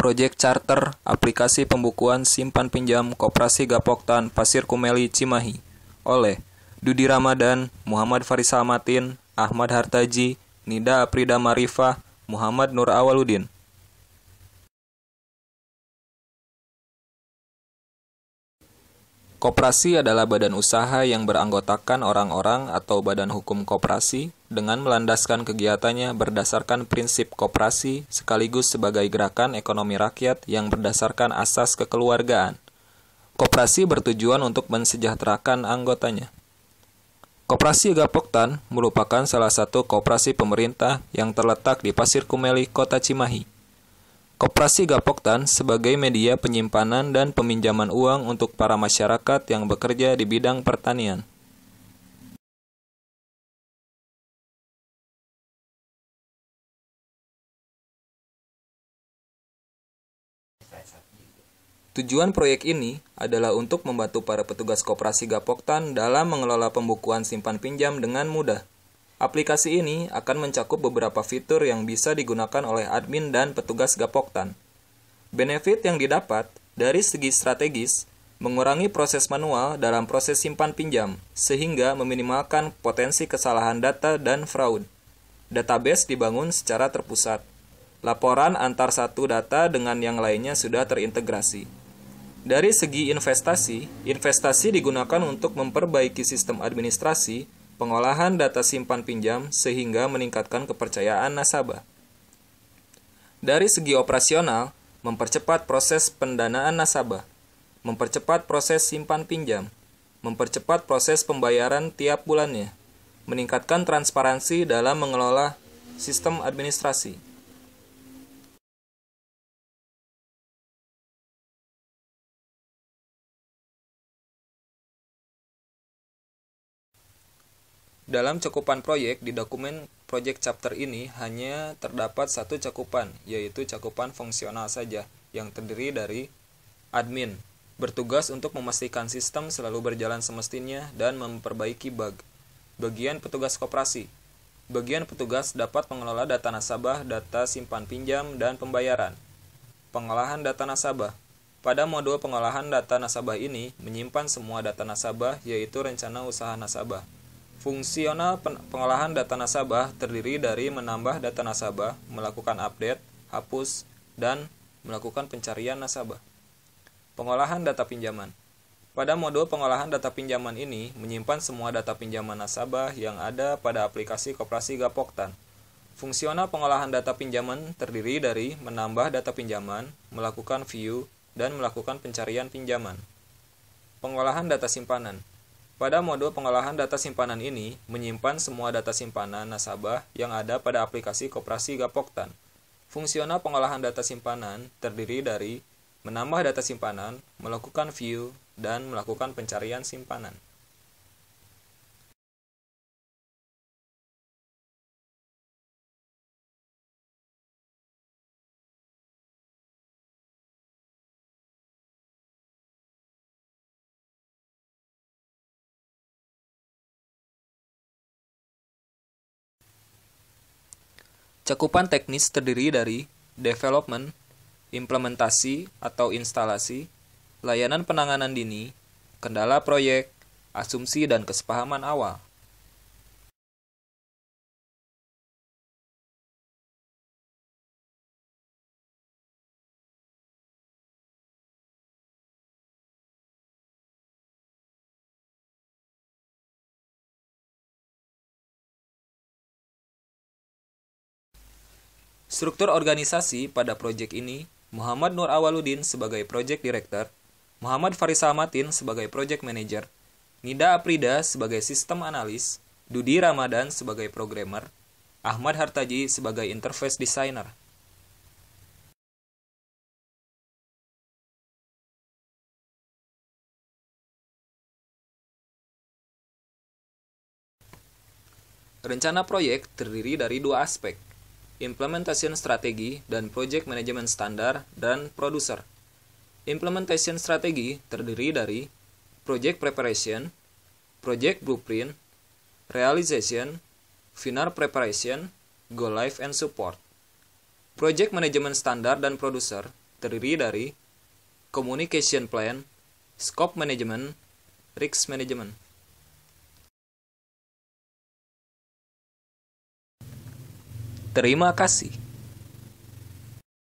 Proyek Charter Aplikasi Pembukuan Simpan Pinjam Koperasi Gapoktan Pasir Kumeli Cimahi oleh Dudi Ramadan, Muhammad Farisal Matin, Ahmad Hartaji, Nida Aprida Marifah, Muhammad Nur Awaludin. Koperasi adalah badan usaha yang beranggotakan orang-orang atau badan hukum koperasi dengan melandaskan kegiatannya berdasarkan prinsip koperasi sekaligus sebagai gerakan ekonomi rakyat yang berdasarkan asas kekeluargaan. Koperasi bertujuan untuk mensejahterakan anggotanya. Koperasi Gapoktan merupakan salah satu koperasi pemerintah yang terletak di Pasir Kumeli, Kota Cimahi. Koperasi Gapoktan sebagai media penyimpanan dan peminjaman uang untuk para masyarakat yang bekerja di bidang pertanian. Tujuan proyek ini adalah untuk membantu para petugas koperasi Gapoktan dalam mengelola pembukuan simpan pinjam dengan mudah. Aplikasi ini akan mencakup beberapa fitur yang bisa digunakan oleh admin dan petugas Gapoktan. Benefit yang didapat dari segi strategis mengurangi proses manual dalam proses simpan pinjam, sehingga meminimalkan potensi kesalahan data dan fraud. Database dibangun secara terpusat. Laporan antar satu data dengan yang lainnya sudah terintegrasi. Dari segi investasi digunakan untuk memperbaiki sistem administrasi pengolahan data simpan pinjam sehingga meningkatkan kepercayaan nasabah. Dari segi operasional, mempercepat proses pendanaan nasabah, mempercepat proses simpan pinjam, mempercepat proses pembayaran tiap bulannya, meningkatkan transparansi dalam mengelola sistem administrasi. Dalam cakupan proyek, di dokumen Project Chapter ini hanya terdapat satu cakupan, yaitu cakupan fungsional saja, yang terdiri dari admin, bertugas untuk memastikan sistem selalu berjalan semestinya dan memperbaiki bug. Bagian petugas koperasi. Bagian petugas dapat mengelola data nasabah, data simpan pinjam, dan pembayaran. Pengolahan data nasabah. Pada modul pengolahan data nasabah ini, menyimpan semua data nasabah, yaitu rencana usaha nasabah. Fungsional pengolahan data nasabah terdiri dari menambah data nasabah, melakukan update, hapus, dan melakukan pencarian nasabah. Pengolahan data pinjaman. Pada modul pengolahan data pinjaman ini, menyimpan semua data pinjaman nasabah yang ada pada aplikasi Koperasi Gapoktan. Fungsional pengolahan data pinjaman terdiri dari menambah data pinjaman, melakukan view, dan melakukan pencarian pinjaman. Pengolahan data simpanan. Pada modul pengolahan data simpanan ini, menyimpan semua data simpanan nasabah yang ada pada aplikasi Koperasi Gapoktan. Fungsional pengolahan data simpanan terdiri dari menambah data simpanan, melakukan view, dan melakukan pencarian simpanan. Cakupan teknis terdiri dari development, implementasi atau instalasi, layanan penanganan dini, kendala proyek, asumsi dan kesepahaman awal. Struktur organisasi pada proyek ini, Muhammad Nur Awaludin sebagai Project Director, Muhammad Farisal Matin sebagai Project Manager, Nida Aprida sebagai Sistem Analis, Dudi Ramadan sebagai Programmer, Ahmad Hartaji sebagai Interface Designer. Rencana proyek terdiri dari dua aspek, Implementation Strategi dan Project Management Standar dan Producer. Implementation Strategi terdiri dari Project Preparation, Project Blueprint, Realization, Final Preparation, Go Live and Support. Project Management Standar dan Producer terdiri dari Communication Plan, Scope Management, Risk Management. Terima kasih.